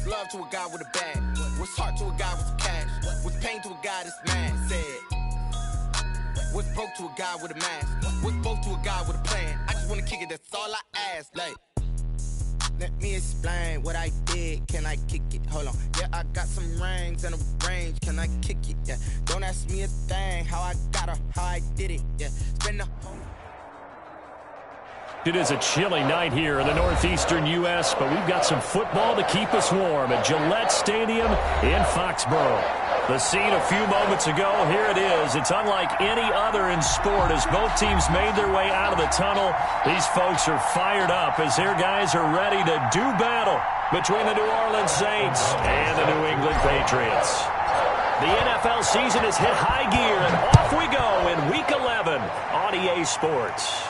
love to a guy with a bag? What's heart to a guy with some cash? What's pain to a guy that's mad? Said, what's broke to a guy with a mask? What's both to a guy with a plan? I just wanna kick it, that's all I ask. Like, let me explain what I did. Can I kick it? Hold on. Yeah, I got some rings and a range. Can I kick it? Yeah. Don't ask me a thing. How I got her, how I did it. Yeah. Spend the whole. It is a chilly night here in the northeastern U.S., but we've got some football to keep us warm at Gillette Stadium in Foxborough. The scene a few moments ago, here it is. It's unlike any other in sport as both teams made their way out of the tunnel. These folks are fired up as their guys are ready to do battle between the New Orleans Saints and the New England Patriots. The NFL season has hit high gear, and off we go in Week 11 on EA Sports.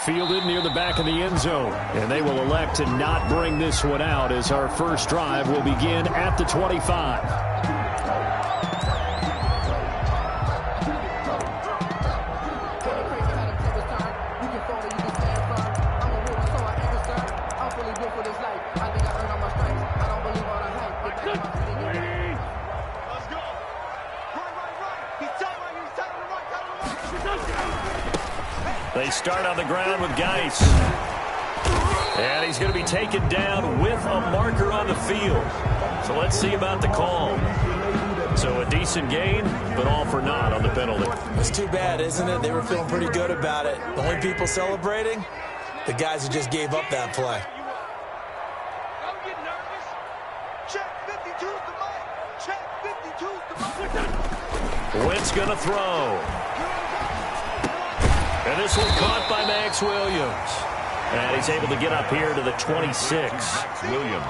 Fielded near the back of the end zone, and they will elect to not bring this one out as our first drive will begin at the 25. They start on the ground with Geis. And he's going to be taken down with a marker on the field. So let's see about the call. So a decent gain, but all for naught on the penalty. It's too bad, isn't it? They were feeling pretty good about it. The only people celebrating, the guys who just gave up that play. Don't get nervous. Check 52's the mic. Check 52's the mic. Wentz going to throw. And this one caught by Max Williams. And he's able to get up here to the 26. Williams.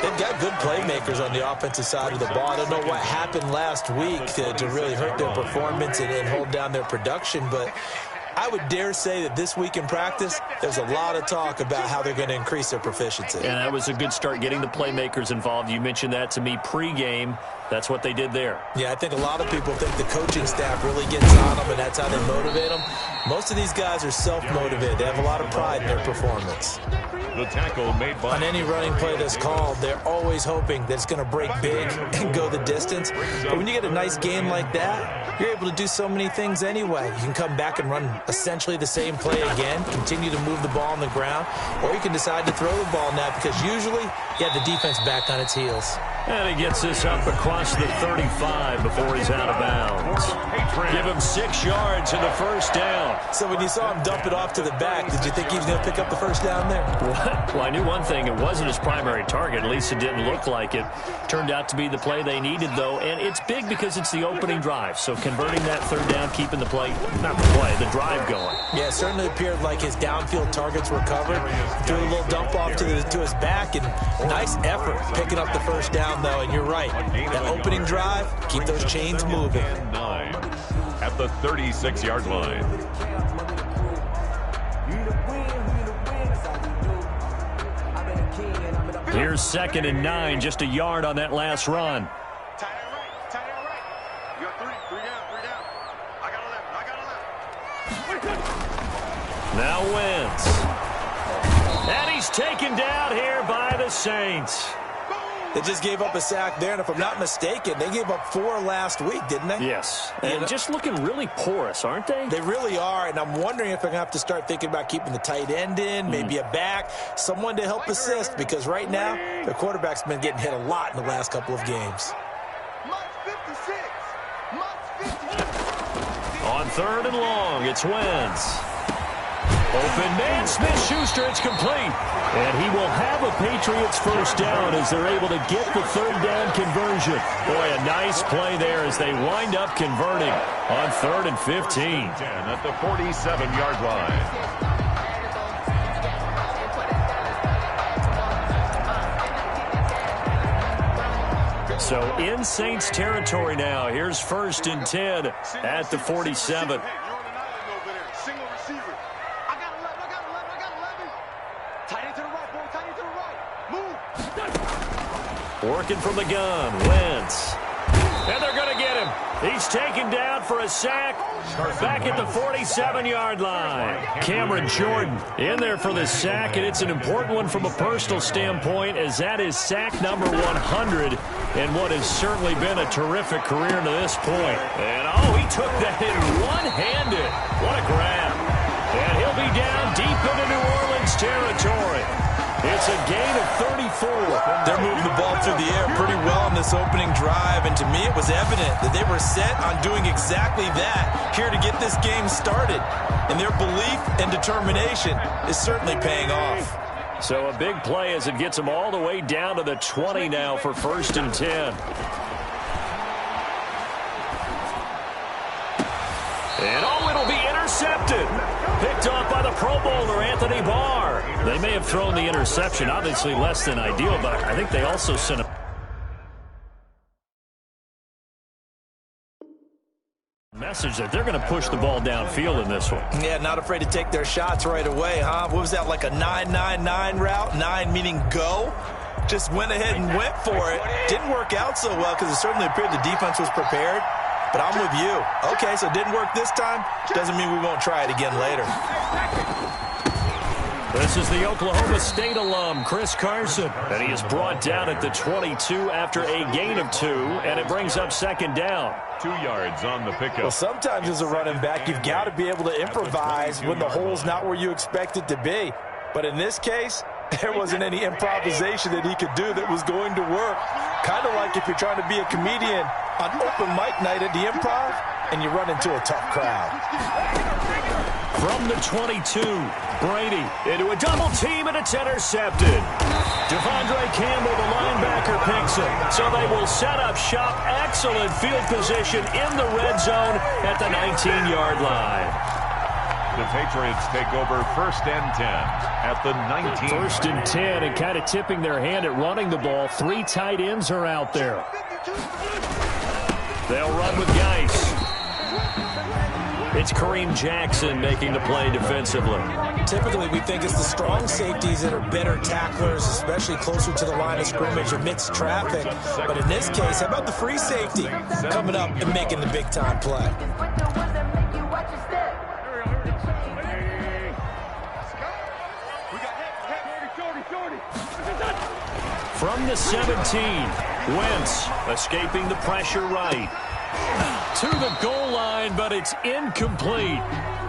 They've got good playmakers on the offensive side of the ball. I don't know what happened last week to really hurt their performance and hold down their production, but I would dare say that this week in practice, there's a lot of talk about how they're going to increase their proficiency. And that was a good start getting the playmakers involved. You mentioned that to me pregame. That's what they did there. Yeah, I think a lot of people think the coaching staff really gets on them, and that's how they motivate them. Most of these guys are self-motivated. They have a lot of pride in their performance. The tackle made by... On any running play that's called, they're always hoping that it's going to break big and go the distance. But when you get a nice game like that, you're able to do so many things anyway. You can come back and run essentially the same play again, continue to move the ball on the ground, or you can decide to throw the ball now because usually you have the defense back on its heels. And he gets this up across the 35 before he's out of bounds. Give him 6 yards in the first down. So when you saw him dump it off to the back, did you think he was going to pick up the first down there? Well, I knew one thing. It wasn't his primary target. At least it didn't look like it. Turned out to be the play they needed, though. And it's big because it's the opening drive. So converting that third down, keeping the play, not the play, the drive going. Yeah, it certainly appeared like his downfield targets were covered. Threw a little dump off to his back, and nice effort picking up the first down, though. And you're right. That opening drive, keep those chains moving. 9 at the 36-yard line. Here's 2nd and 9, just a yard on that last run. Tight end right. You got 3 down. I got 11. Now Wentz. And he's taken down here by the Saints. They just gave up a sack there, and if I'm not mistaken, they gave up 4 last week, didn't they? Yes, and just looking really porous, aren't they? They really are, and I'm wondering if they're going to have to start thinking about keeping the tight end in, maybe a back, someone to help assist, because right now, their quarterback's been getting hit a lot in the last couple of games. On 3rd and long, it's Wentz. Open man, Smith-Schuster, it's complete. And he will have a Patriots first down as they're able to get the 3rd down conversion. Boy, a nice play there as they wind up converting on 3rd and 15. 10 at the 47-yard line. So in Saints territory now. Here's 1st and 10 at the 47. Working from the gun, Wentz. And they're going to get him. He's taken down for a sack back at the 47-yard line. Cameron Jordan in there for the sack, and it's an important one from a personal standpoint, as that is sack number 100 in what has certainly been a terrific career to this point. And, he took that in one-handed. What a grab. And he'll be down deep into New Orleans territory. It's a gain of 34. They're moving the ball through the air pretty well in this opening drive, and to me it was evident that they were set on doing exactly that here to get this game started. And their belief and determination is certainly paying off. So a big play as it gets them all the way down to the 20 now for 1st and 10. And it'll be intercepted. Picked off by the Pro Bowler, Anthony Barr. They may have thrown the interception, obviously less than ideal, but I think they also sent a message that they're going to push the ball downfield in this one. Yeah, not afraid to take their shots right away, huh? What was that, like a 9-9-9 route? 9 meaning go? Just went ahead and went for it. Didn't work out so well because it certainly appeared the defense was prepared. But I'm with you. Okay, so it didn't work this time. Doesn't mean we won't try it again later. This is the Oklahoma State alum, Chris Carson. And he is brought down at the 22 after a gain of 2, and it brings up 2nd down. 2 yards on the pickup. Well, sometimes as a running back, you've got to be able to improvise when the hole's not where you expect it to be. But in this case, there wasn't any improvisation that he could do that was going to work. Kind of like if you're trying to be a comedian on open mic night at the Improv and you run into a tough crowd. From the 22, Brady into a double team, and it's intercepted. Devondre Campbell, the linebacker, picks it. So they will set up shop. Excellent field position in the red zone at the 19-yard line. The Patriots take over 1st and 10 at the 19. 1st and 10, and kind of tipping their hand at running the ball. 3 tight ends are out there. They'll run with Geis. It's Kareem Jackson making the play defensively. Typically, we think it's the strong safeties that are better tacklers, especially closer to the line of scrimmage amidst traffic. But in this case, how about the free safety coming up and making the big-time play? From the 17, Wentz escaping the pressure right. To the goal line, but it's incomplete.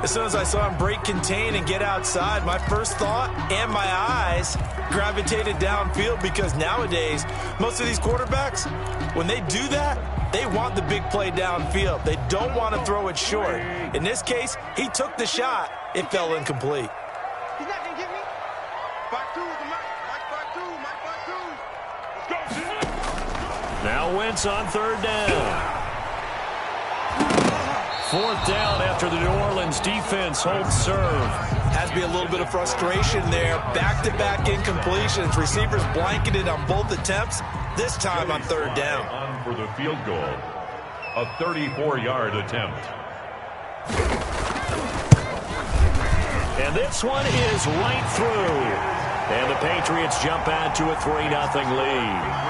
As soon as I saw him break contain and get outside, my first thought and my eyes gravitated downfield, because nowadays, most of these quarterbacks, when they do that, they want the big play downfield. They don't want to throw it short. In this case, he took the shot. It fell incomplete. He's not going to get me. 5-2 is the Mike. Mike 5-2. Let's go. Now Wentz on 3rd down. 4th down after the New Orleans defense holds serve. Has to be a little bit of frustration there. Back-to-back incompletions. Receivers blanketed on both attempts, this time on 3rd down. On for the field goal. A 34-yard attempt. And this one is right through. And the Patriots jump out to a 3-0 lead.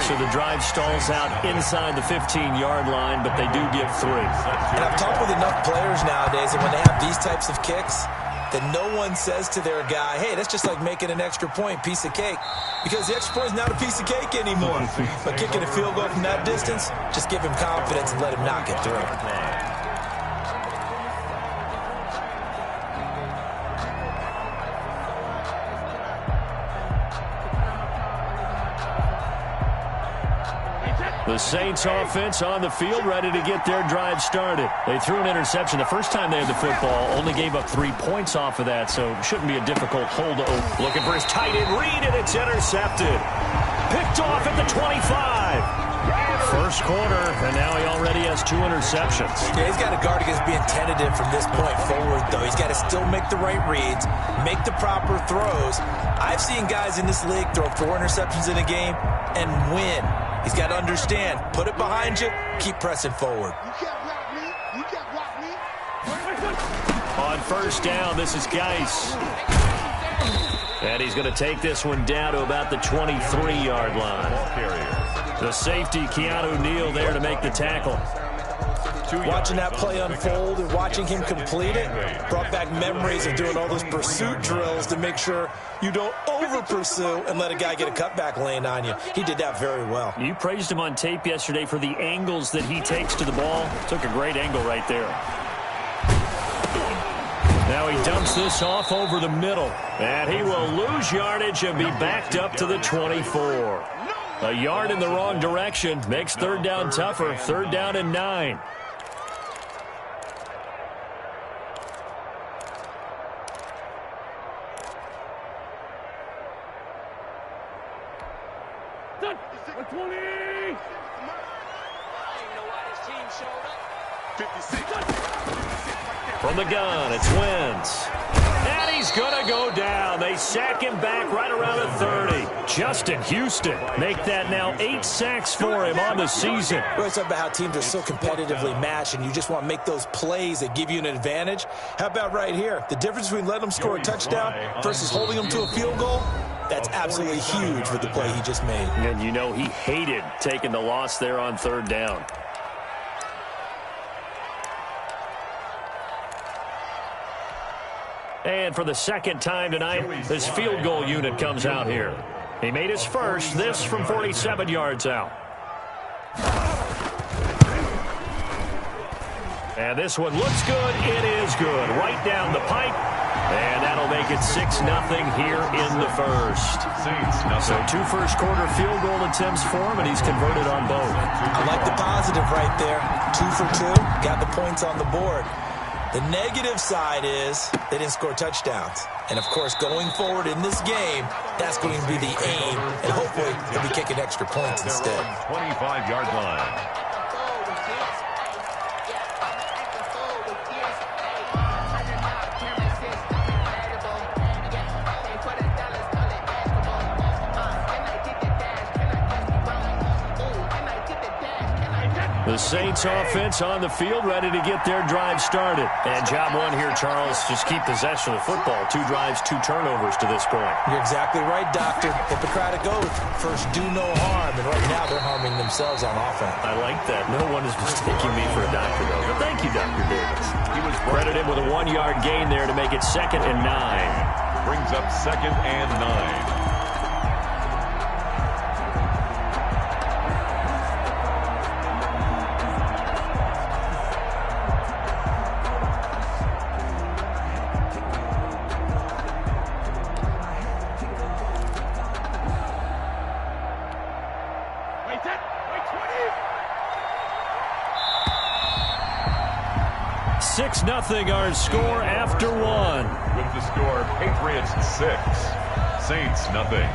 So the drive stalls out inside the 15-yard line, but they do get 3. And I've talked with enough players nowadays, and when they have these types of kicks, that no one says to their guy, hey, that's just like making an extra point, piece of cake. Because the extra point is not a piece of cake anymore. But kicking a field goal from that distance, just give him confidence and let him knock it through. The Saints offense on the field, ready to get their drive started. They threw an interception the first time they had the football, only gave up 3 points off of that, so shouldn't be a difficult hold. Looking for his tight end read, and it's intercepted. Picked off at the 25. First quarter, and now he already has 2 interceptions. Yeah, he's got to guard against being tentative from this point forward, though. He's got to still make the right reads, make the proper throws. I've seen guys in this league throw 4 interceptions in a game and win. He's got to understand, put it behind you, keep pressing forward. You can't block me. You can't block me. On 1st down, this is Geis. And he's going to take this one down to about the 23-yard line. Carrier. The safety, Keanu Neal, there to make the tackle. Watching that play unfold and watching him complete it brought back memories of doing all those pursuit drills to make sure you don't over-pursue and let a guy get a cutback lane on you. He did that very well. You praised him on tape yesterday for the angles that he takes to the ball. Took a great angle right there. Now he dumps this off over the middle. And he will lose yardage and be backed up to the 24. A yard in the wrong direction makes third down tougher. Third down and 9. From the gun, it's Wentz. And he's going to go down. They sack him back right around the 30. Justin Houston make that now 8 sacks for him on the season. We always talk about how teams are so competitively matched and you just want to make those plays that give you an advantage. How about right here? The difference between letting them score a touchdown versus holding them to a field goal, that's absolutely huge with the play he just made. And you know he hated taking the loss there on third down. And for the second time tonight, this field goal unit comes out here. He made his first, this from 47 yards out. And this one looks good. It is good. Right down the pipe. And that'll make it 6-0 here in the first. So 2 first-quarter field goal attempts for him, and he's converted on both. I like the positive right there. 2 for 2. Got the points on the board. The negative side is they didn't score touchdowns. And, of course, going forward in this game, that's going to be the aim. And hopefully they'll be kicking extra points instead. 25-yard line. The Saints offense on the field, ready to get their drive started. And job one here, Charles, just keep possession of the football. 2 drives, 2 turnovers to this point. You're exactly right, Doctor. Hippocratic oath. First, do no harm. And right now, they're harming themselves on offense. I like that. No one is mistaking me for a doctor, though. But thank you, Dr. Davis. He was credited with a 1-yard gain there to make it 2nd and 9. Brings up 2nd and 9. Nothing our score after 1. With the score, Patriots 6, Saints nothing.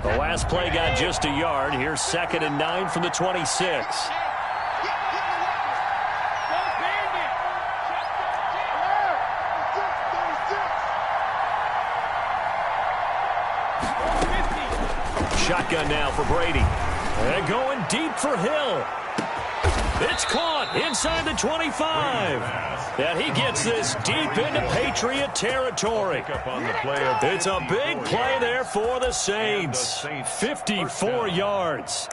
The last play got just a yard. Here's 2nd and 9 from the 26. Shotgun now for Brady. And going deep for Hill. It's caught inside the 25. And he gets this deep into Patriot territory. It's a big play there for the Saints. 54 yards.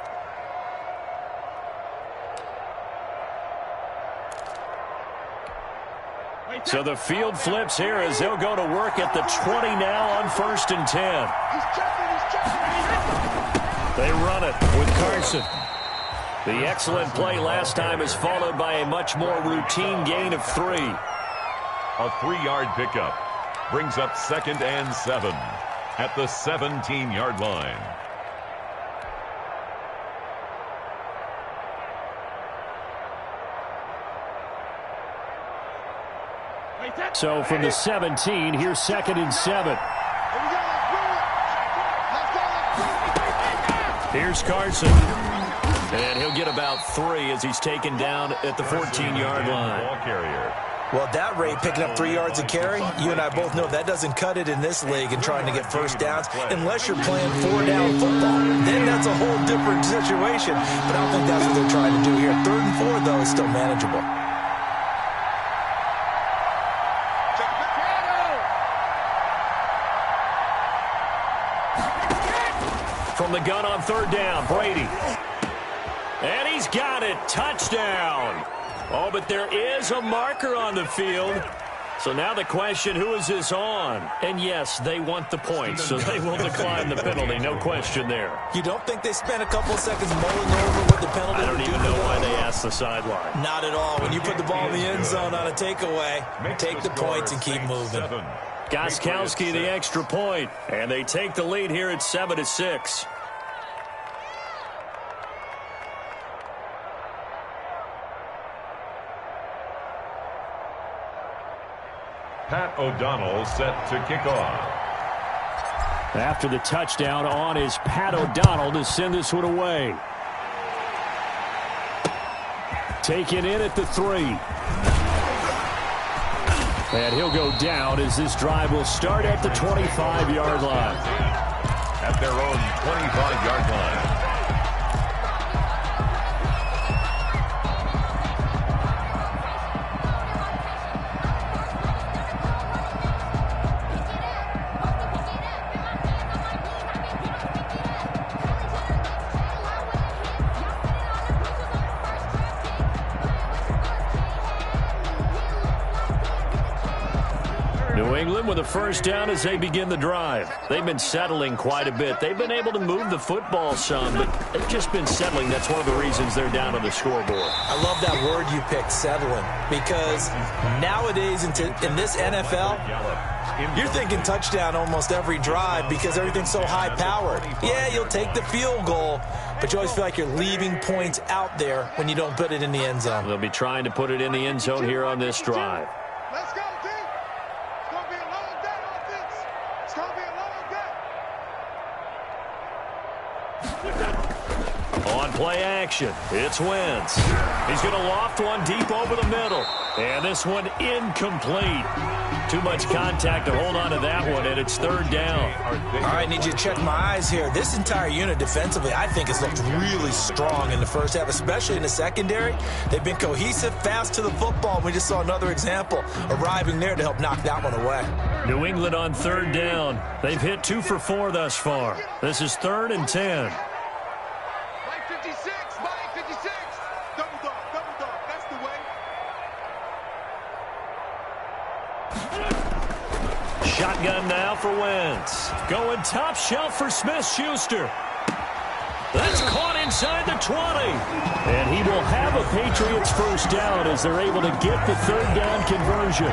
So the field flips here as they'll go to work at the 20 now on 1st and 10. They run it with Carson. The excellent play last time is followed by a much more routine gain of 3. A 3-yard pickup brings up 2nd and 7 at the 17-yard line. So from the 17, here's 2nd and 7. Here's Carson. And he'll get about 3 as he's taken down at the 14-yard line. Ball carrier. Well, at that rate, picking up 3 yards a carry, you and I both know that doesn't cut it in this league and trying to get first downs unless you're playing 4-down football. Then that's a whole different situation. But I don't think that's what they're trying to do here. 3rd and 4, though, is still manageable. From the gun on 3rd down, Brady. And he's got it. Touchdown. Oh, but there is a marker on the field. So now the question, who is this on? And yes, they want the points, so they will decline the penalty. No question there. You don't think they spent a couple of seconds mulling over what the penalty I don't even know why they asked the sideline. Not at all. When you put the ball in the end zone on a takeaway, take the points and keep moving. Gostkowski the extra point, and they take the lead here at 7-6. Pat O'Donnell set to kick off. After the touchdown on is Pat O'Donnell to send this one away. Taken in at the 3. And he'll go down as this drive will start at the 25-yard line. At their own 25-yard line. New England with a first down as they begin the drive. They've been settling quite a bit. They've been able to move the football some, but they've just been settling. That's one of the reasons they're down on the scoreboard. I love that word you picked, settling, because nowadays in this NFL, you're thinking touchdown almost every drive because everything's so high-powered. Yeah, you'll take the field goal, but you always feel like you're leaving points out there when you don't put it in the end zone. They'll be trying to put it in the end zone here on this drive. Let's go, team. It's going to be a long day, offense. It's going to be a long day. On play action, it's Wentz. He's going to loft one deep over the middle. And this one incomplete. Too much contact to hold on to that one, and it's 3rd down. All right, need you to check my eyes here. This entire unit defensively, I think, has looked really strong in the first half, especially in the secondary. They've been cohesive, fast to the football. We just saw another example arriving there to help knock that one away. New England on 3rd down. They've hit 2 for 4 thus far. This is 3rd and 10. Mike 56, Mike 56. Double dog, that's the way. Shotgun now for Wentz. Going top shelf for Smith-Schuster. That's caught inside the 20. And he will have a Patriots first down as they're able to get the 3rd down conversion.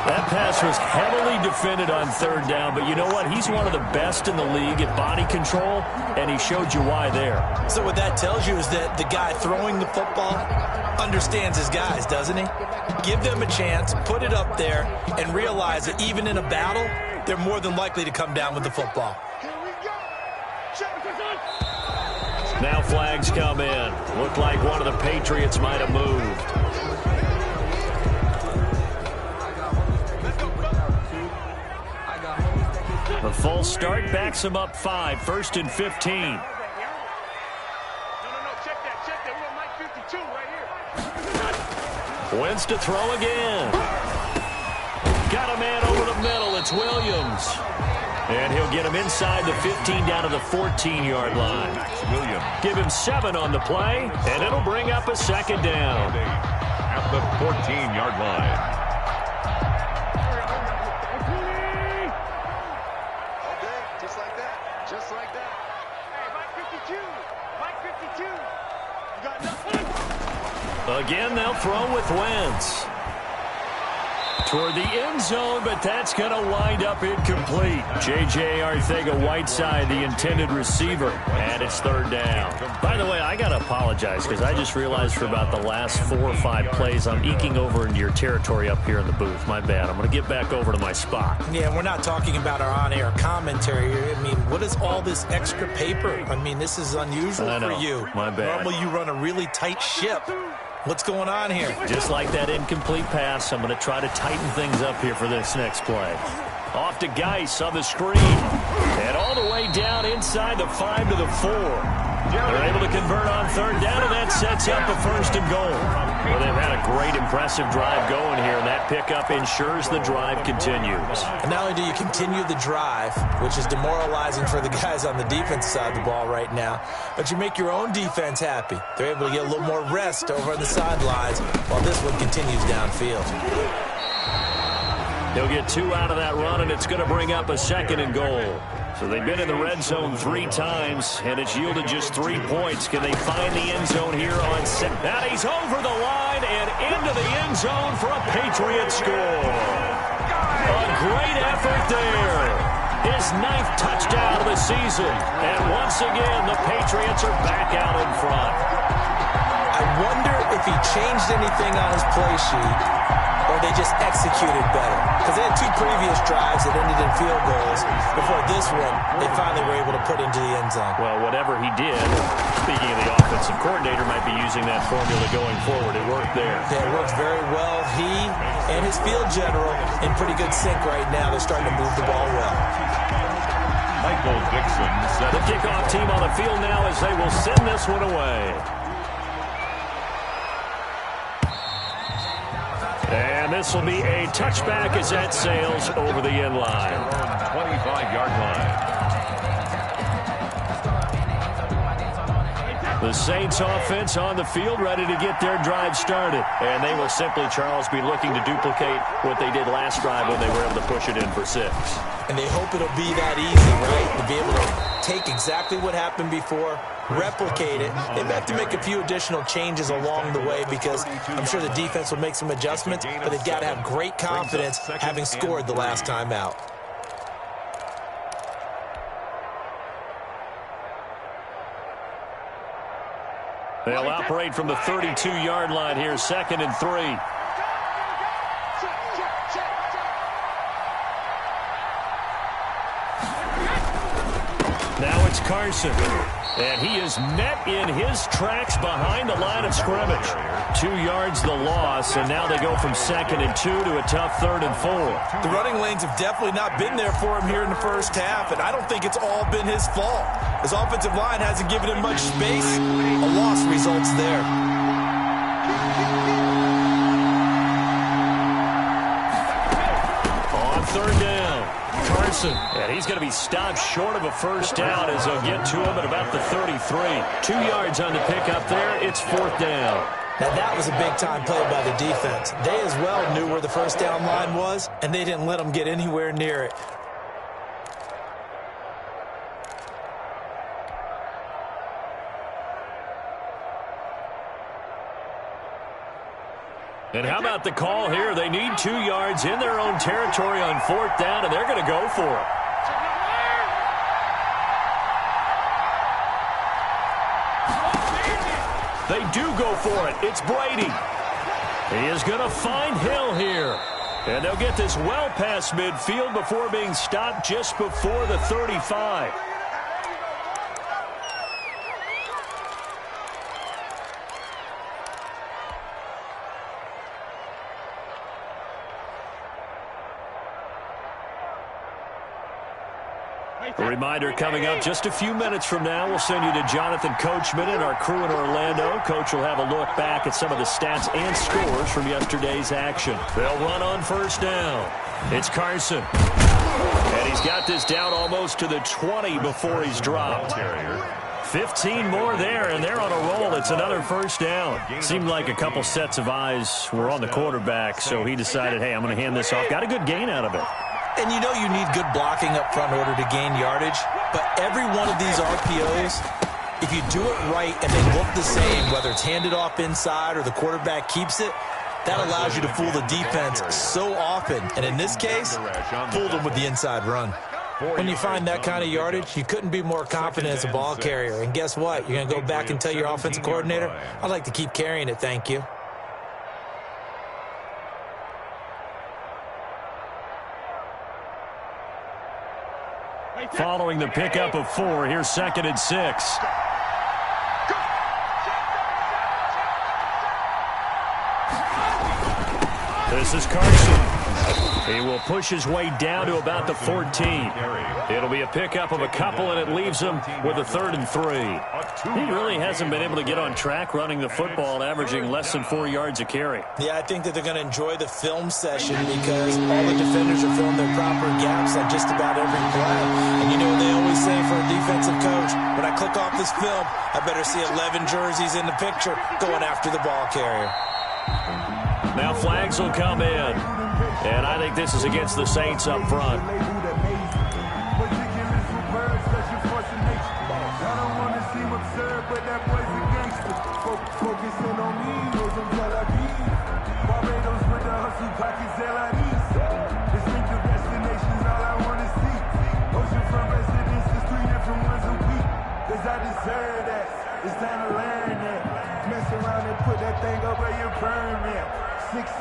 That pass was heavily defended on 3rd down, but you know what? He's one of the best in the league at body control, and he showed you why there. So what that tells you is that the guy throwing the football understands his guys, doesn't he? Give them a chance, put it up there, and realize that even in a battle, they're more than likely to come down with the football. Here we go. Now flags come in. Looked like one of the Patriots might have moved. The false start backs him up 5, 1st and 15. No, check that. We got Mike 52 right here. Wentz to throw again. Got a man over the middle. It's Williams. And he'll get him inside the 15 down to the 14-yard line. Williams. Give him 7 on the play, and it'll bring up a 2nd down. At the 14-yard line. Okay, just like that. Hey, Mike 52. You got nothing. Again, they'll throw with Wentz. Toward the end zone, but that's going to wind up incomplete. J.J. Arcega-Whiteside, the intended receiver, and it's 3rd down. By the way, I got to apologize because I just realized for about the last 4 or 5 plays, I'm eking over into your territory up here in the booth. My bad. I'm going to get back over to my spot. Yeah, we're not talking about our on-air commentary here. I mean, what is all this extra paper? I mean, this is unusual for you. My bad. Normally you run a really tight ship. What's going on here? Just like that incomplete pass, I'm going to try to tighten things up here for this next play. Off to Geis on the screen. And all the way down inside the 5 to the 4. They're able to convert on third down, and that sets up a first and goal. Well, they've had a great, impressive drive going here, and that pickup ensures the drive continues. And not only do you continue the drive, which is demoralizing for the guys on the defense side of the ball right now, but you make your own defense happy. They're able to get a little more rest over on the sidelines while this one continues downfield. He'll get 2 out of that run, and it's going to bring up a second and goal. So they've been in the red zone 3 times, and it's yielded just 3 points. Can they find the end zone here on set? Now he's over the line and into the end zone for a Patriots score. A great effort there. His 9th touchdown of the season. And once again, the Patriots are back out in front. I wonder if he changed anything on his play sheet, or they just executed better. Because they had 2 previous drives that ended in field goals. Before this one, they finally were able to put into the end zone. Well, whatever he did, speaking of the offensive coordinator, might be using that formula going forward. It worked there. Yeah, it worked very well. He and his field general in pretty good sync right now. They're starting to move the ball well. Michael Dixon set the kickoff team on the field now as they will send this one away. And this will be a touchback as that sails over the end line. 25-yard line. The Saints offense on the field ready to get their drive started. And they will simply, Charles, be looking to duplicate what they did last drive when they were able to push it in for 6. And they hope it'll be that easy, right? To be able to take exactly what happened before, replicate it. They have to make a few additional changes along the way because I'm sure the defense will make some adjustments, but they've got to have great confidence having scored the last time out. They'll operate from the 32-yard line here, 2nd and 3. Now it's Carson. And he is met in his tracks behind the line of scrimmage. 2 yards the loss, and now they go from 2nd and 2 to a tough 3rd and 4. The running lanes have definitely not been there for him here in the first half, and I don't think it's all been his fault. His offensive line hasn't given him much space. A loss results there. On 3rd down, Carson. And he's going to be stopped short of a first down as they'll get to him at about the 33. 2 yards on the pickup there. It's 4th down. Now, that was a big-time play by the defense. They as well knew where the first down line was, and they didn't let them get anywhere near it. And how about the call here? They need 2 yards in their own territory on 4th down, and they're going to go for it. They do go for it. It's Brady. He is going to find Hill here. And they'll get this well past midfield before being stopped just before the 35. A reminder coming up just a few minutes from now. We'll send you to Jonathan Coachman and our crew in Orlando. Coach will have a look back at some of the stats and scores from yesterday's action. They'll run on 1st down. It's Carson. And he's got this down almost to the 20 before he's dropped. 15 more there, and they're on a roll. It's another 1st down. Seemed like a couple sets of eyes were on the quarterback, so he decided, hey, I'm going to hand this off. Got a good gain out of it. And you know you need good blocking up front in order to gain yardage, but every one of these RPOs, if you do it right and they look the same, whether it's handed off inside or the quarterback keeps it, that allows you to fool the defense so often. And in this case, fooled them with the inside run. When you find that kind of yardage, you couldn't be more confident as a ball carrier. And guess what? You're going to go back and tell your offensive coordinator, I'd like to keep carrying it, thank you. Following the pickup of 4, here's 2nd and 6. This is Carson. He will push his way down to about the 14. It'll be a pickup of a couple, and it leaves him with a 3rd and 3. He really hasn't been able to get on track running the football, averaging less than 4 yards a carry. Yeah, I think that they're going to enjoy the film session because all the defenders are filling their proper gaps on just about every play. And you know what they always say for a defensive coach? When I click off this film, I better see 11 jerseys in the picture going after the ball carrier. Now flags will come in. And I think this is against the Saints up front.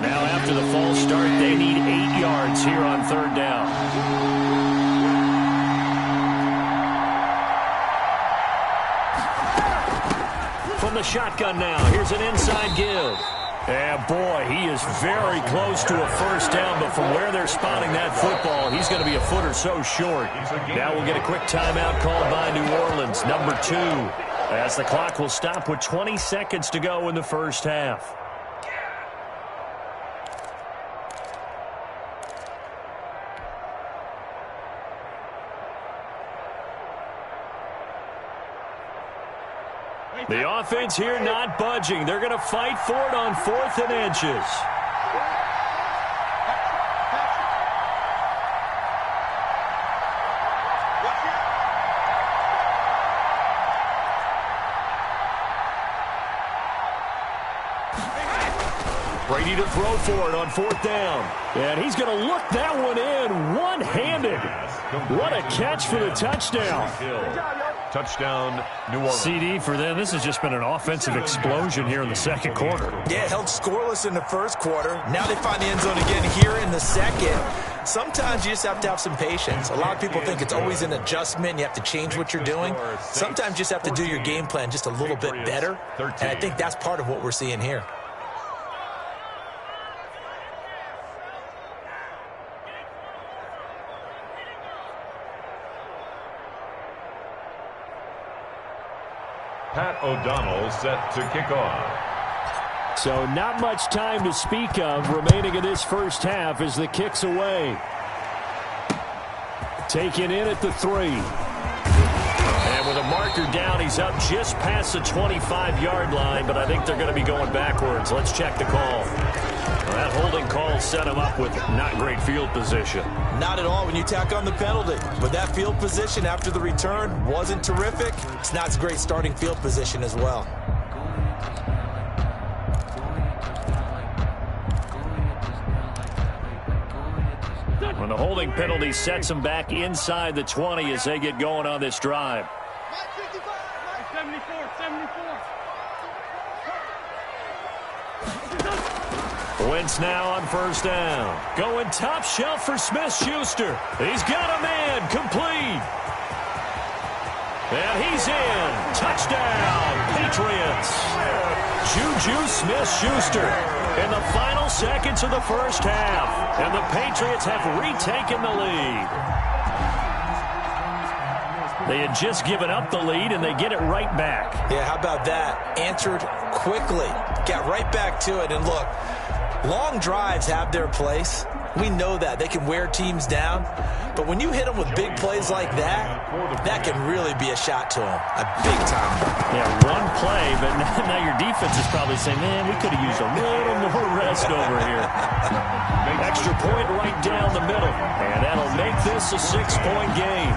Now after the false start, they need 8 yards here on 3rd down. From the shotgun now, here's an inside give. And boy, he is very close to a 1st down, but from where they're spotting that football, he's going to be a foot or so short. Now we'll get a quick timeout called by New Orleans, number 2, as the clock will stop with 20 seconds to go in the 1st half. The offense here not budging. They're going to fight for it on 4th and inches. Brady to throw for it on 4th down. And he's going to look that one in one-handed. What a catch for the touchdown. Touchdown, New Orleans. CD for them. This has just been an offensive explosion here in the 2nd quarter. Yeah, held scoreless in the 1st quarter. Now they find the end zone again here in the 2nd. Sometimes you just have to have some patience. A lot of people think it's always an adjustment. You have to change what you're doing. Sometimes you just have to do your game plan just a little bit better. And I think that's part of what we're seeing here. Pat O'Donnell set to kick off. So not much time to speak of remaining in this 1st half as the kick's away. Taken in at the 3. And with a marker down, he's up just past the 25-yard line, but I think they're going to be going backwards. Let's check the call. Well, that holding call set him up with not great field position. Not at all when you tack on the penalty. But that field position after the return wasn't terrific. It's not as great starting field position as well. When the holding penalty sets them back inside the 20 as they get going on this drive. 74. Wentz now on 1st down. Going top shelf for Smith-Schuster. He's got a man complete. And he's in. Touchdown, Patriots. Juju Smith-Schuster in the final seconds of the 1st half. And the Patriots have retaken the lead. They had just given up the lead, and they get it right back. Yeah, how about that? Answered quickly. Got right back to it. And look, long drives have their place. We know that. They can wear teams down. But when you hit them with big plays like that, that can really be a shot to them. A big time. Yeah, one play, but now your defense is probably saying, man, we could have used a little more rest over here. Extra point right down the middle. And that'll make this a 6-point game.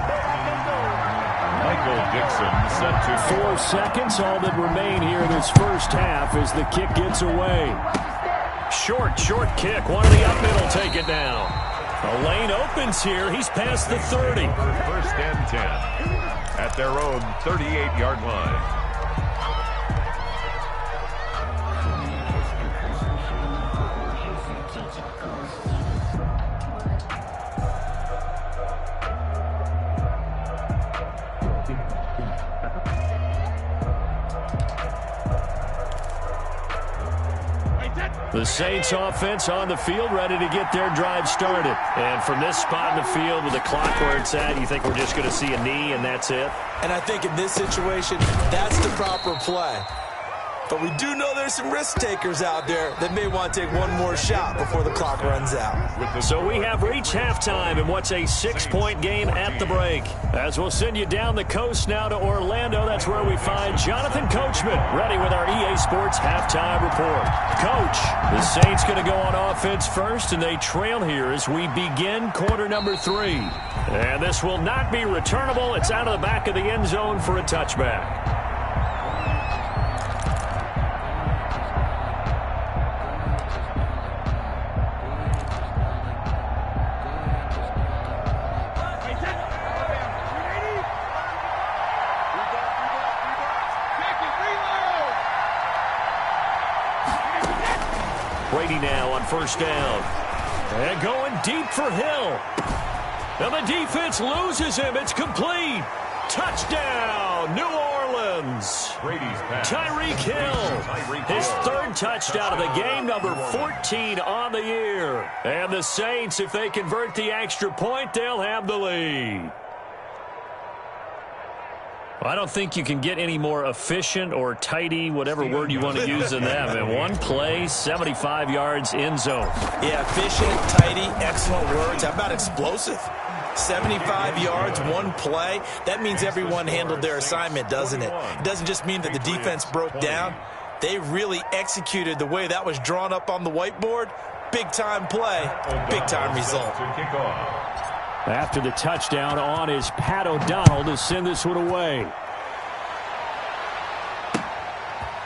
Michael Dixon set to 4 seconds, all that remain here in this 1st half as the kick gets away. Short kick. One of the up middle take it down. The lane opens here. He's past the 30. 1st and 10 at their own 38-yard line. Hey, Ted. The Saints offense on the field, ready to get their drive started. And from this spot in the field with the clock where it's at, you think we're just going to see a knee and that's it? And I think in this situation, that's the proper play. But we do know there's some risk takers out there that may want to take one more shot before the clock runs out. So we have reached halftime in what's a 6-point game at the break. As we'll send you down the coast now to Orlando, that's where we find Jonathan Coachman, ready with our EA Sports halftime report. Coach, the Saints going to go on offense first, and they trail here as we begin quarter number 3. And this will not be returnable. It's out of the back of the end zone for a touchback. Brady now on first down. And going deep for Hill. And the defense loses him. It's complete. Touchdown, New Orleans. Tyreek Hill. His third touchdown of the game, number 14 on the year. And the Saints, if they convert the extra point, they'll have the lead. I don't think you can get any more efficient or tidy, whatever word you want to use in that. In one play, 75 yards in zone. Yeah, efficient, tidy, excellent words. How about explosive? 75 yards, one play. That means everyone handled their assignment, doesn't it? It doesn't just mean that the defense broke down. They really executed the way that was drawn up on the whiteboard. Big-time play, big-time result. After the touchdown, on is Pat O'Donnell to send this one away.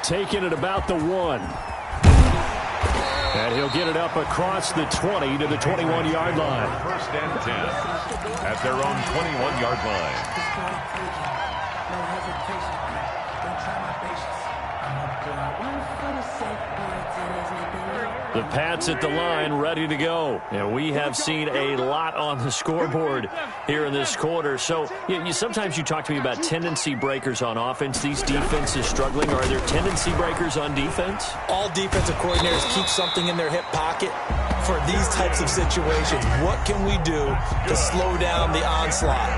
Taking it about the 1. And he'll get it up across the 20 to the 21-yard line. First and 10 at their own 21-yard line. No hesitation. Don't try my patience. I'm up there. One for the sake The Pats at the line, ready to go. And we have seen a lot on the scoreboard here in this quarter. So sometimes you talk to me about tendency breakers on offense. These defenses struggling. Are there tendency breakers on defense? All defensive coordinators keep something in their hip pocket for these types of situations. What can we do to slow down the onslaught?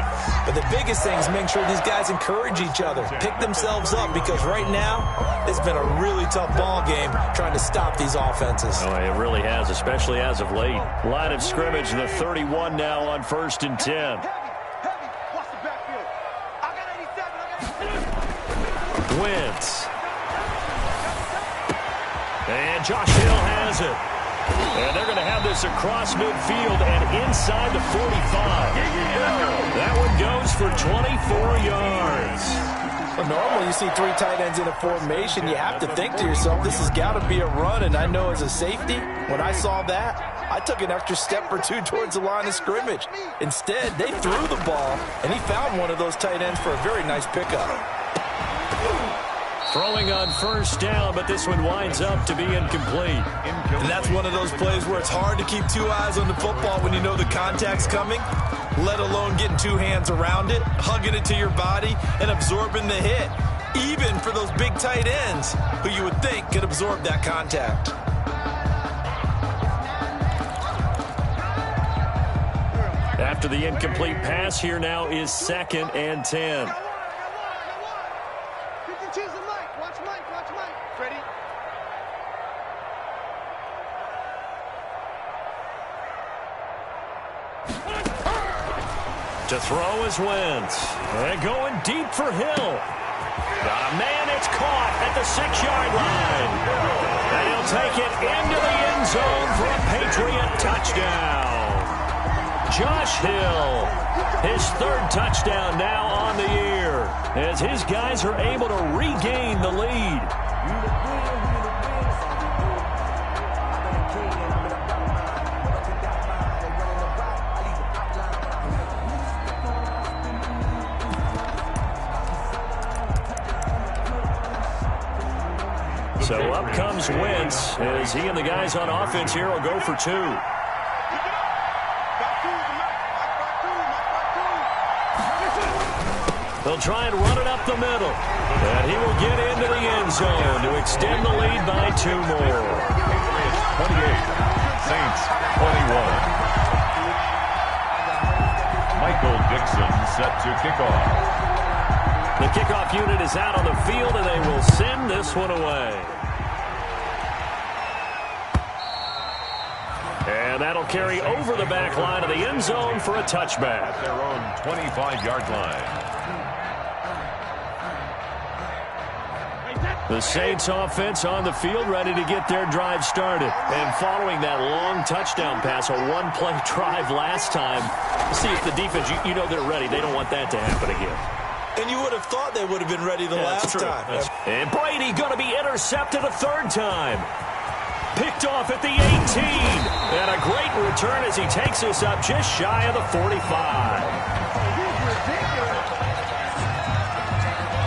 But the biggest thing is making sure these guys encourage each other, pick themselves up, because right now it's been a really tough ball game trying to stop these offenses. Oh, it really has, especially as of late. Line of scrimmage, the 31 now on 1st and 10. Wentz. And Josh Hill has it. And they're going to have this across midfield and inside the 45. That one goes for 24 yards. Well, normally you see three tight ends in a formation. You have to think to yourself, this has got to be a run. And I know as a safety, when I saw that, I took an extra step or two towards the line of scrimmage. Instead, they threw the ball, and he found one of those tight ends for a very nice pickup. Throwing on 1st down, but this one winds up to be incomplete. And that's one of those plays where it's hard to keep two eyes on the football when you know the contact's coming, let alone getting two hands around it, hugging it to your body, and absorbing the hit, even for those big tight ends who you would think could absorb that contact. After the incomplete pass, here now is 2nd and 10. To throw is Wentz. And going deep for Hill. Got a man, it's caught at the 6-yard line. And he'll take it into the end zone for a Patriot touchdown. Josh Hill, his 3rd touchdown now on the year, as his guys are able to regain the lead. So up comes Wentz as he and the guys on offense here will go for 2. They'll try and run it up the middle. And he will get into the end zone to extend the lead by 2 more. Saints 21. Michael Dixon set to kick off. The kickoff unit is out on the field, and they will send this one away. And that'll carry over the back line of the end zone for a touchback. At their own 25-yard line. The Saints offense on the field ready to get their drive started. And following that long touchdown pass, a one-play drive last time, see if the defense, you know they're ready. They don't want that to happen again. And you would have thought they would have been ready the last time. And Brady going to be intercepted a third time. Picked off at the 18. And a great return as he takes us up just shy of the 45.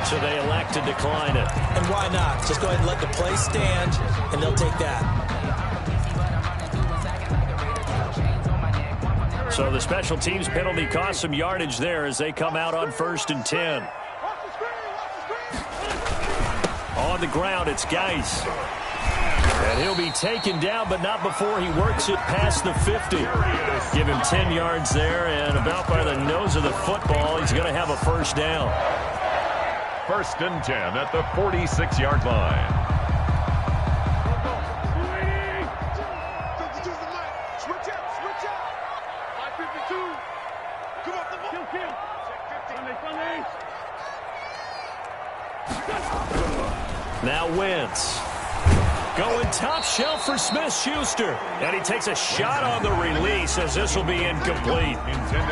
So they elect to decline it. And why not? Just go ahead and let the play stand, and they'll take that. So the special teams penalty cost some yardage there as they come out on 1st and 10. On the ground, it's Geis. And he'll be taken down, but not before he works it past the 50. Give him 10 yards there, and about by the nose of the football, he's going to have a first down. 1st and 10 at the 46-yard line. Switch out. 552. Come off the ball. Now Wentz. Going top shelf for Smith-Schuster. And he takes a shot on the release as this will be incomplete.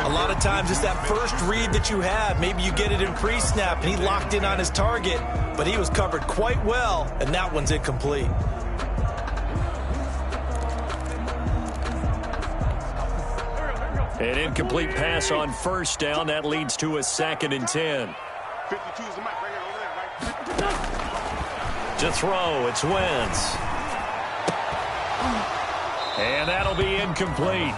A lot of times it's that first read that you have. Maybe you get it in pre-snap, and he locked in on his target, but he was covered quite well, and that one's incomplete. An incomplete pass on 1st down. That leads to a 2nd and 10. 52 is the mic. Bring it over there, right? To throw, it's Wentz. And that'll be incomplete.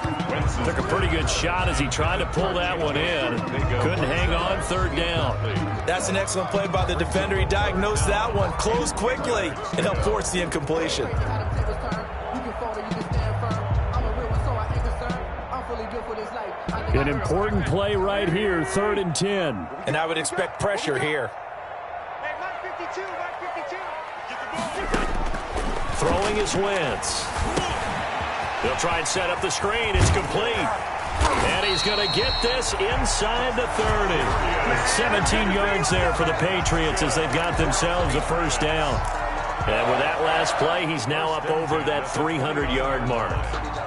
Took a pretty good shot as he tried to pull that one in. Couldn't hang on 3rd down. That's an excellent play by the defender. He diagnosed that one, closed quickly, and he'll force the incompletion. An important play right here, 3rd and 10. And I would expect pressure here. Throwing is Wentz. They'll try and set up the screen. It's complete. And he's going to get this inside the 30. 17 yards there for the Patriots as they've got themselves a first down. And with that last play, he's now up over that 300-yard mark.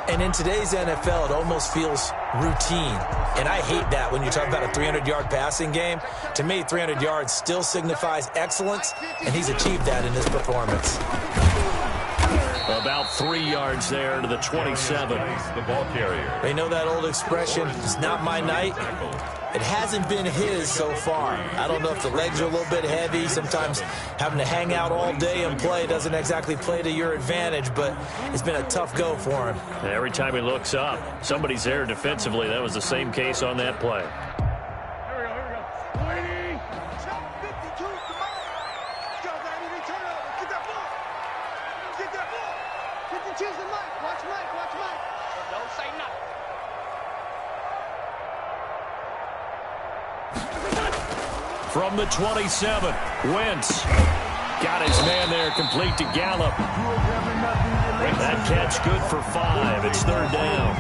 And in today's NFL, it almost feels routine. And I hate that when you talk about a 300-yard passing game. To me, 300 yards still signifies excellence, and he's achieved that in his performance. About 3 yards there to the 27. The ball carrier. They know that old expression, it's not my night. It hasn't been his so far. I don't know if the legs are a little bit heavy. Sometimes having to hang out all day and play doesn't exactly play to your advantage, but it's been a tough go for him. And every time he looks up, somebody's there defensively. That was the same case on that play. From the 27, Wentz got his man there, complete to Gallup. That catch good for 5. It's 3rd down.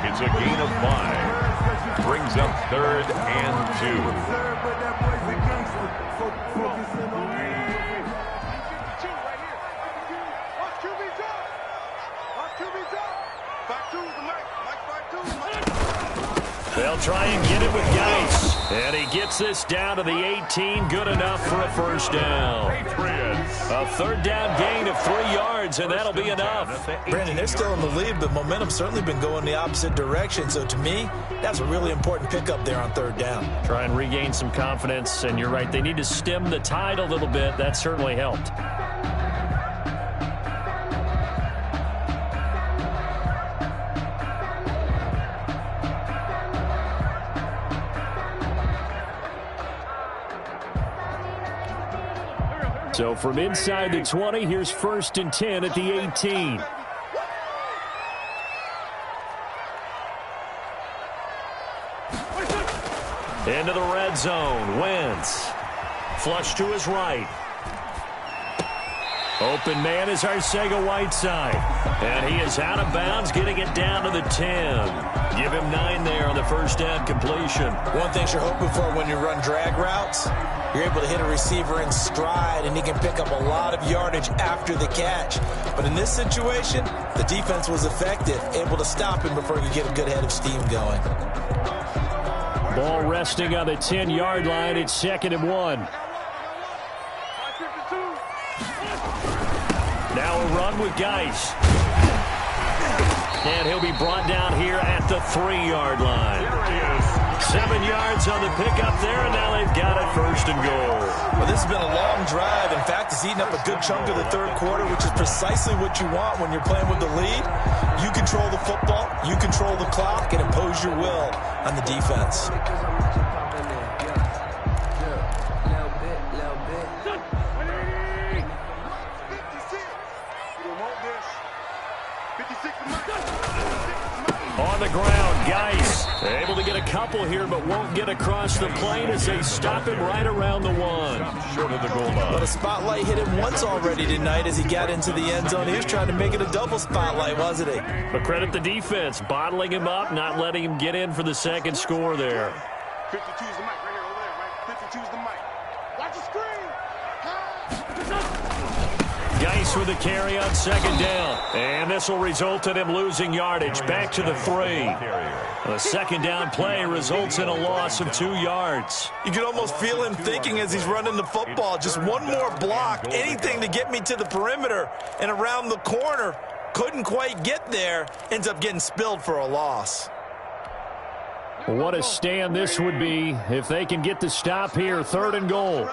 It's a gain of 5. Brings up 3rd and 2. They'll try and get it with Geis. And he gets this down to the 18. Good enough for a first down. A 3rd down gain of 3 yards, and that'll be enough. Brandon, they're still in the lead, but momentum's certainly been going the opposite direction. So to me, that's a really important pickup there on 3rd down. Try and regain some confidence, and you're right. They need to stem the tide a little bit. That certainly helped. So from inside the 20, here's 1st and 10 at the 18. Into the red zone. Wentz. Flush to his right. Open man is Arcega-Whiteside. And he is out of bounds, getting it down to the 10. Give him 9 there on the first down completion. One thing you're hoping for when you run drag routes, you're able to hit a receiver in stride, and he can pick up a lot of yardage after the catch. But in this situation, the defense was effective, able to stop him before he could get a good head of steam going. Ball resting on the 10-yard line. It's 2nd and 1. Now a run with Geis. And he'll be brought down here at the 3-yard line. 7 yards on the pickup there, and now they've got it 1st and goal. Well, this has been a long drive. In fact, it's eaten up a good chunk of the 3rd quarter, which is precisely what you want when you're playing with the lead. You control the football, you control the clock, and impose your will on the defense. On the ground, Geis able to get a couple here, but won't get across the plane as they stop him right around the 1. Short of the goal line. But a spotlight hit him once already tonight as he got into the end zone. He was trying to make it a double spotlight, wasn't he? But credit the defense, bottling him up, not letting him get in for the 2nd score there. 52's the mic right here, over there, right? 52's the mic. Watch the screen. Geis with a carry on 2nd down. And this will result in him losing yardage back to the 3. A 2nd down play results in a loss of 2 yards. You can almost feel him thinking as he's running the football. Just one more block, anything to get me to the perimeter and around the corner. Couldn't quite get there. Ends up getting spilled for a loss. What a stand this would be if they can get the stop here. 3rd and goal.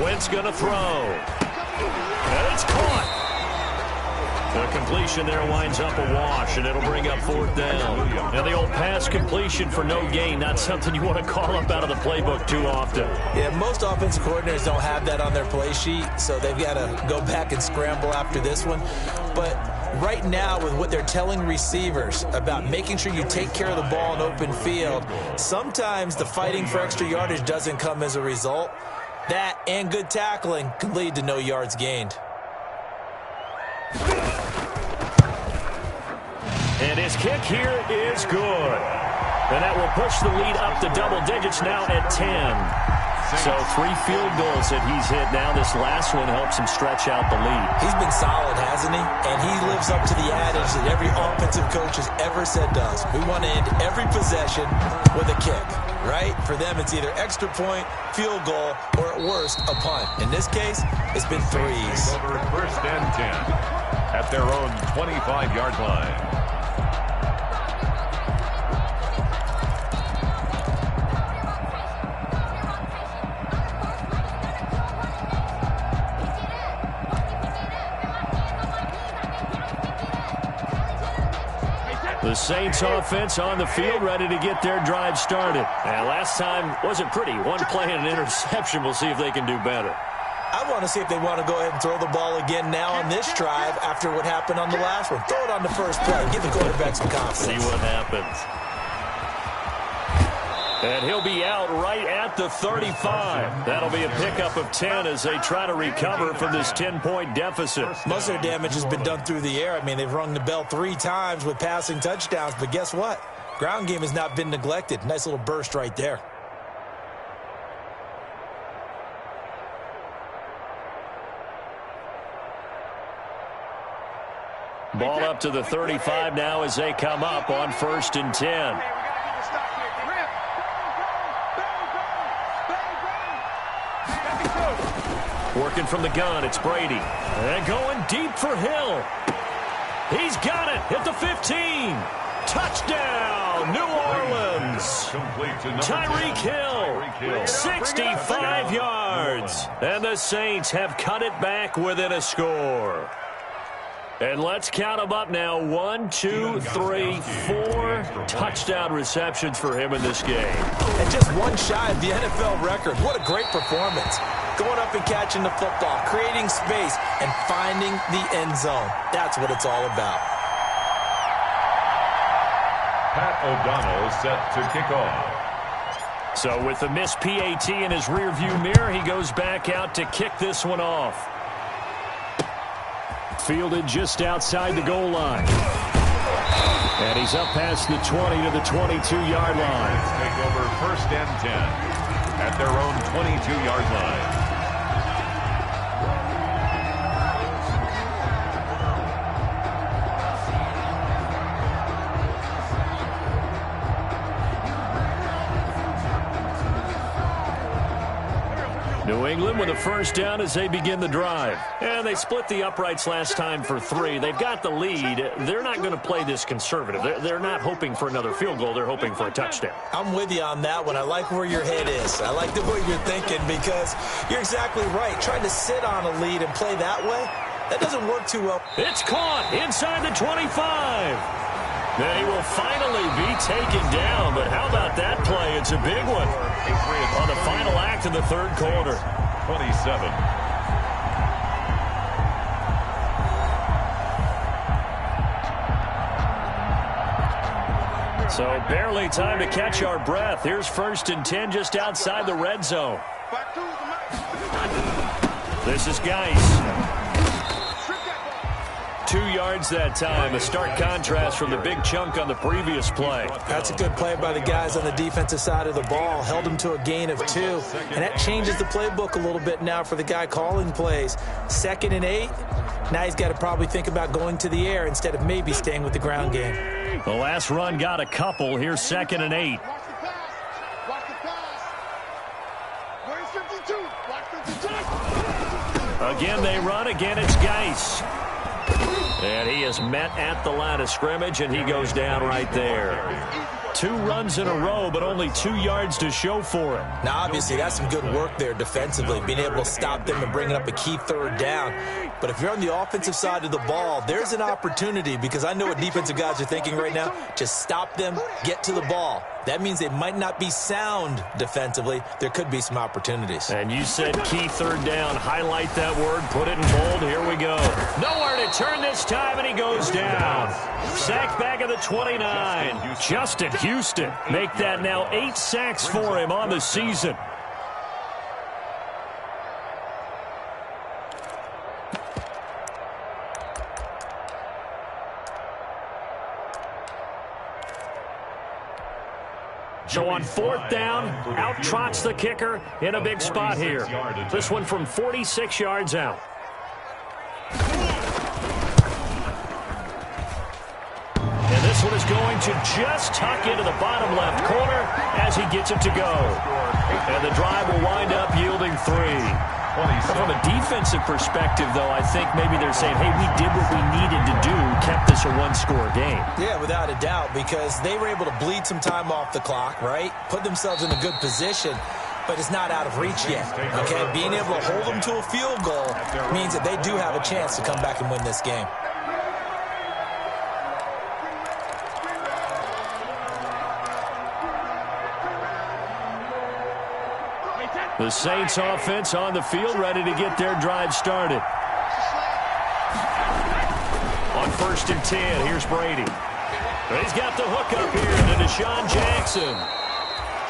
Wentz going to throw. And it's caught. The completion there winds up a wash, and it'll bring up 4th down. And the old pass completion for no gain, not something you want to call up out of the playbook too often. Yeah, most offensive coordinators don't have that on their play sheet, so they've got to go back and scramble after this one. But right now, with what they're telling receivers about making sure you take care of the ball in open field, sometimes the fighting for extra yardage doesn't come as a result. That and good tackling can lead to no yards gained. And his kick here is good. And that will push the lead up to double digits now at 10. So 3 field goals that he's hit now. This last one helps him stretch out the lead. He's been solid, hasn't he? And he lives up to the adage that every offensive coach has ever said to us. We want to end every possession with a kick, right? For them, it's either extra point, field goal, or at worst, a punt. In this case, it's been 3s. Over 1st and 10 at their own 25-yard line. The Saints offense on the field, ready to get their drive started. And last time wasn't pretty. One play and an interception. We'll see if they can do better. I want to see if they want to go ahead and throw the ball again now on this drive after what happened on the last one. Throw it on the first play. Give the quarterback some confidence. See what happens. And he'll be out right at the 35. That'll be a pickup of 10 as they try to recover from this 10-point deficit. Most of their damage has been done through the air. I mean, they've rung the bell 3 times with passing touchdowns, but guess what? Ground game has not been neglected. Nice little burst right there. Ball up to the 35 now as they come up on 1st and 10. Working from the gun, it's Brady. And going deep for Hill. He's got it at the 15. Touchdown, New Orleans. Tyreek Hill, 65 yards. And the Saints have cut it back within a score. And let's count them up now. 1, 2, 3, 4 touchdown receptions for him in this game. And just one shy of the NFL record. What a great performance. Going up and catching the football, creating space, and finding the end zone. That's what it's all about. Pat O'Donnell set to kick off. So with the missed PAT in his rearview mirror, he goes back out to kick this one off. Fielded just outside the goal line. And he's up past the 20 to the 22-yard line. Take over 1st and 10 at their own 22-yard line. New England with a first down as they begin the drive. And they split the uprights last time for 3. They've got the lead. They're not going to play this conservative. They're not hoping for another field goal. They're hoping for a touchdown. I'm with you on that one. I like where your head is. I like the way you're thinking because you're exactly right. Trying to sit on a lead and play that way, that doesn't work too well. It's caught inside the 25. Then he will finally be taken down, but how about that play? It's a big one on the final act of the third quarter. 27. So barely time to catch our breath. Here's 1st and 10 just outside the red zone. This is Geis. 2 yards that time. A stark contrast from the big chunk on the previous play. That's a good play by the guys on the defensive side of the ball. Held him to a gain of 2. And that changes the playbook a little bit now for the guy calling plays. 2nd and 8. Now he's got to probably think about going to the air instead of maybe staying with the ground game. The last run got a couple. Here's 2nd and 8. Again they run. Again it's Geis. And he is met at the line of scrimmage, and he goes down right there. 2 runs in a row, but only 2 yards to show for it. Now, obviously, that's some good work there defensively, being able to stop them and bringing up a key 3rd down. But if you're on the offensive side of the ball, there's an opportunity, because I know what defensive guys are thinking right now. Just stop them, get to the ball. That means they might not be sound defensively. There could be some opportunities. And you said key 3rd down. Highlight that word. Put it in bold. Here we go. Nowhere to turn this time, and he goes down. Sacked back at the 29. Justin Houston. Make that now 8 sacks for him on the season. So on 4th down, out trots the kicker in a big spot here. This one from 46 yards out. And this one is going to just tuck into the bottom left corner as he gets it to go. And the drive will wind up yielding 3. From a defensive perspective, though, I think maybe they're saying, hey, we did what we needed to do, kept this a 1-score game. Yeah, without a doubt, because they were able to bleed some time off the clock, right? Put themselves in a good position, but it's not out of reach yet, okay? Being able to hold them to a field goal means that they do have a chance to come back and win this game. The Saints offense on the field, ready to get their drive started. On 1st and 10, here's Brady. He's got the hook up here to Deshaun Jackson.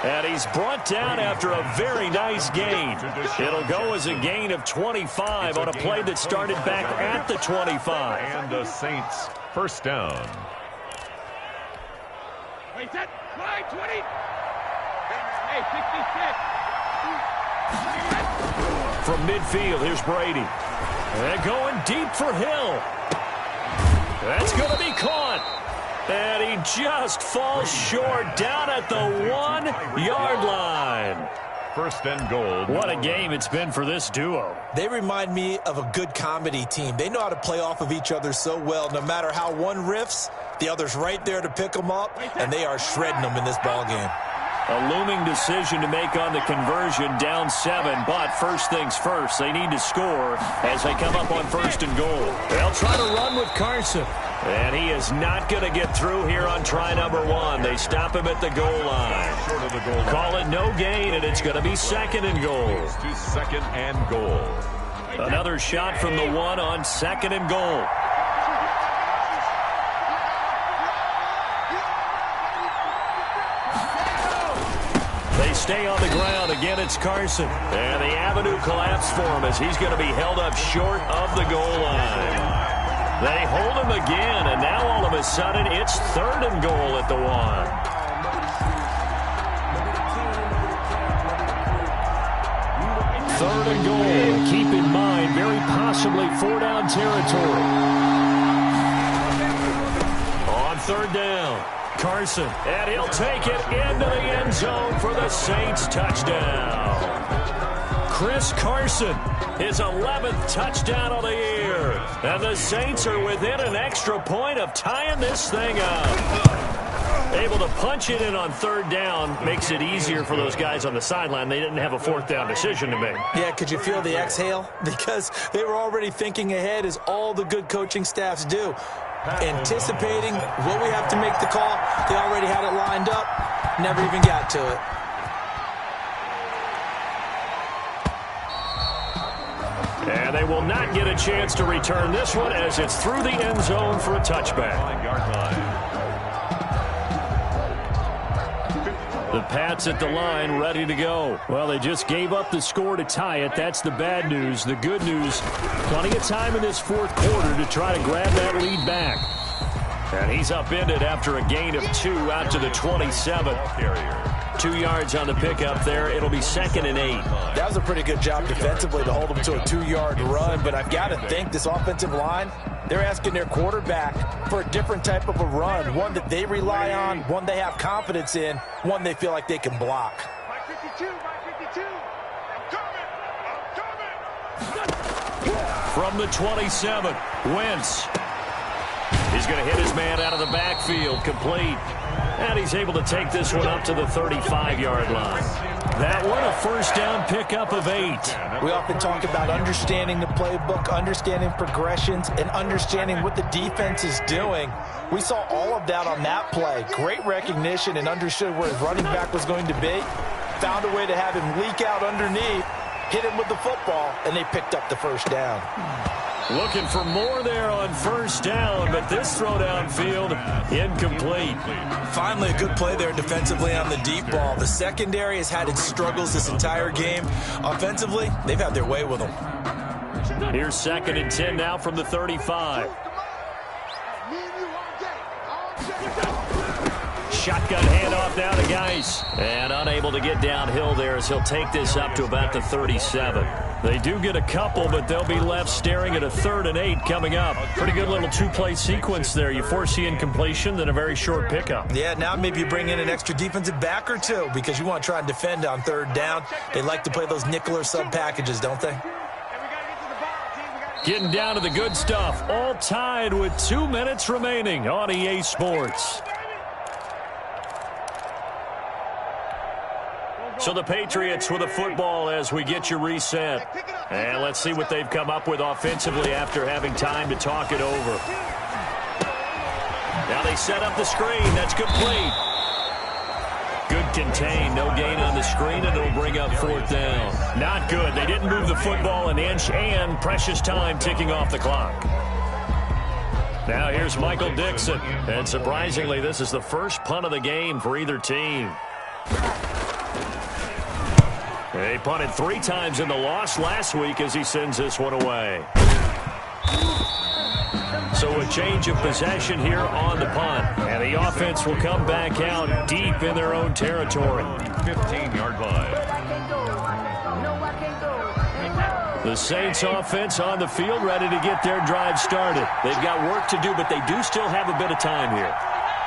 And he's brought down after a very nice gain. It'll go as a gain of 25 on a play that started back at the 25. And the Saints 1st down. Wait, set, 20. Hey, 66. From midfield, here's Brady. And going deep for Hill. That's going to be caught. And he just falls short down at the 1-yard line. 1st and goal. What a game it's been for this duo. They remind me of a good comedy team. They know how to play off of each other so well. No matter how one riffs, The other's right there to pick them up, and they are shredding them in this ballgame. A looming decision to make on the conversion, down 7, but first things first, they need to score as they come up on 1st and goal. They'll try to run with Carson, and he is not going to get through here on try number 1. They stop him at the goal line. Short of the goal line. Call it no gain, and it's going to be 2nd and goal. To 2nd and goal. Another shot from the 1 on 2nd and goal. They stay on the ground. Again, it's Carson. And the avenue collapsed for him as he's going to be held up short of the goal line. They hold him again, and now all of a sudden it's 3rd and goal at the 1. Third and goal. Keep in mind, very possibly 4-down territory. On 3rd down, Carson, and he'll take it into the end zone for the Saints touchdown. Chris Carson, his 11th touchdown of the year. And the Saints are within an extra point of tying this thing up. Able to punch it in on 3rd down makes it easier for those guys on the sideline. They didn't have a 4th down decision to make. Yeah, could you feel the exhale? Because they were already thinking ahead, as all the good coaching staffs do. Anticipating what we have to make the call. They already had it lined up. Never even got to it. And they will not get a chance to return this one as it's through the end zone for a touchback. 9-yard line. The Pats at the line, ready to go. Well, they just gave up the score to tie it. That's the bad news. The good news, plenty of time in this 4th quarter to try to grab that lead back. And he's upended after a gain of 2 out to the 27. 2 yards on the pickup there. It'll be 2nd and 8. That was a pretty good job defensively to hold them to a 2-yard run, but I've got to think this offensive line, they're asking their quarterback for a different type of a run, one that they rely on, one they have confidence in, one they feel like they can block. Mike 52, Mike 52. I'm coming. From the 27, Wentz. He's going to hit his man out of the backfield, complete. And he's able to take this one up to the 35-yard line. That one, a 1st down pickup of 8. We often talk about understanding the playbook, understanding progressions, and understanding what the defense is doing. We saw all of that on that play. Great recognition and understood where his running back was going to be. Found a way to have him leak out underneath, hit him with the football, and they picked up the 1st down. Looking for more there on 1st down, but this throw downfield incomplete. Finally, a good play there defensively on the deep ball. The secondary has had its struggles this entire game. Offensively, they've had their way with them. Here's 2nd and 10 now from the 35. Shotgun handoff now to Geis. And unable to get downhill there as he'll take this up to about the 37. They do get a couple, but they'll be left staring at a 3rd and 8 coming up. Pretty good little 2-play sequence there. You force the incompletion, then a very short pickup. Yeah, now maybe you bring in an extra defensive back or 2 because you want to try and defend on 3rd down. They like to play those nickel or sub packages, don't they? Getting down to the good stuff. All tied with 2 minutes remaining on EA Sports. So the Patriots with a football as we get you reset. And let's see what they've come up with offensively after having time to talk it over. Now they set up the screen. That's complete. Good contain. No gain on the screen, and it'll bring up 4th down. Not good. They didn't move the football an inch, and precious time ticking off the clock. Now here's Michael Dixon. And surprisingly, this is the first punt of the game for either team. They punted 3 times in the loss last week as he sends this one away. So a change of possession here on the punt. And the offense will come back out deep in their own territory. 15-yard line. The Saints offense on the field ready to get their drive started. They've got work to do, but they do still have a bit of time here.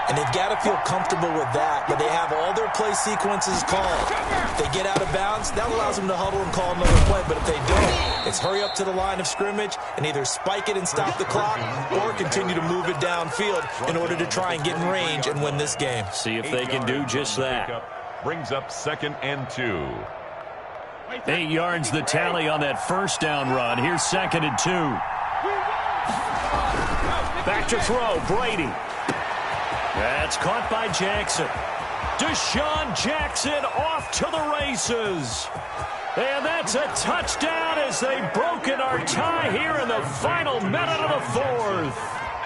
And they've got to feel comfortable with that, but they have all their play sequences called. If they get out of bounds, that allows them to huddle and call another play, but if they don't, it's hurry up to the line of scrimmage and either spike it and stop the clock or continue to move it downfield in order to try and get in range and win this game. See if they can do just that. Brings up 2nd and 2. 8 yards the tally on that first down run. Here's 2nd and 2. Back to throw, Brady. That's caught by Jackson. Deshaun Jackson off to the races. And that's a touchdown as they've broken our tie here in the final minute of the 4th.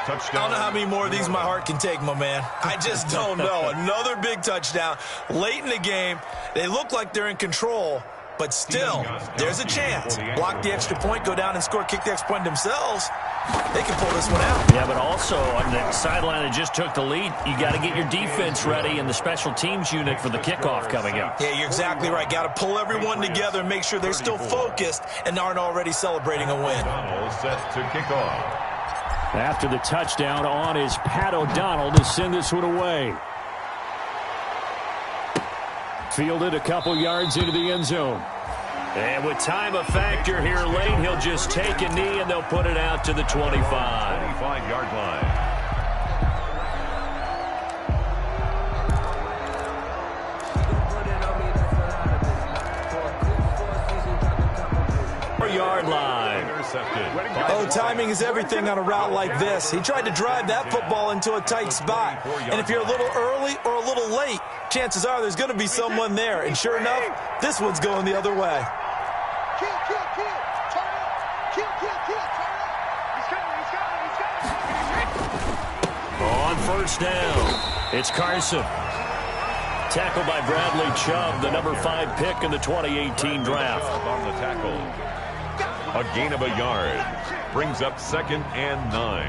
I don't know how many more of these my heart can take, my man. I just don't know. Another big touchdown late in the game. They look like they're in control, but still, there's a chance. Block the extra point, go down and score, kick the extra point themselves. They can pull this one out. Yeah, but also on the sideline that just took the lead, you got to get your defense ready and the special teams unit for the kickoff coming up. Yeah, you're exactly right. Got to pull everyone together and make sure they're still focused and aren't already celebrating a win. Set to kick off. After the touchdown on is Pat O'Donnell to send this one away. Fielded a couple yards into the end zone. And with time a factor here late, he'll just take a knee and they'll put it out to the 25. 25-yard line. 4-yard line. Oh, timing is everything on a route like this. He tried to drive that football into a tight spot. And if you're a little early or a little late, chances are there's going to be someone there. And sure enough, this one's going the other way. On first down, it's Carson. Tackled by Bradley Chubb, the number 5 pick in the 2018 draft. On the tackle. A gain of a yard. Brings up 2nd and 9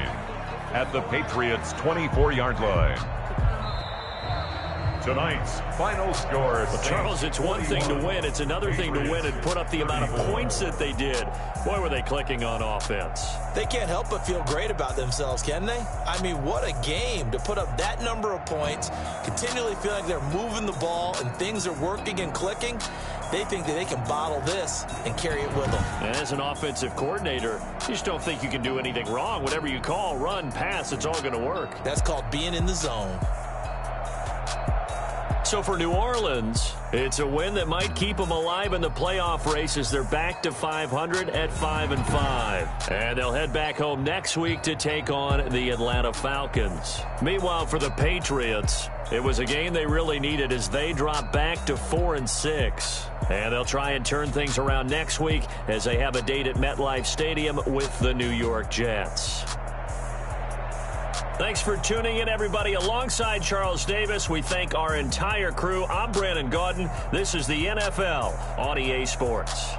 at the Patriots' 24-yard line. Tonight's final score. Well, Charles, it's one thing to win. It's another thing to win and put up the amount of points that they did. Boy, were they clicking on offense. They can't help but feel great about themselves, can they? I mean, what a game to put up that number of points, continually feel like they're moving the ball and things are working and clicking. They think that they can bottle this and carry it with them. And as an offensive coordinator, you just don't think you can do anything wrong. Whatever you call, run, pass, it's all going to work. That's called being in the zone. So for New Orleans, it's a win that might keep them alive in the playoff race as they're back to 500 at 5-5. And they'll head back home next week to take on the Atlanta Falcons. Meanwhile, for the Patriots, it was a game they really needed as they drop back to 4-6. And they'll try and turn things around next week as they have a date at MetLife Stadium with the New York Jets. Thanks for tuning in, everybody. Alongside Charles Davis, we thank our entire crew. I'm Brandon Gaudin. This is the NFL on EA Sports.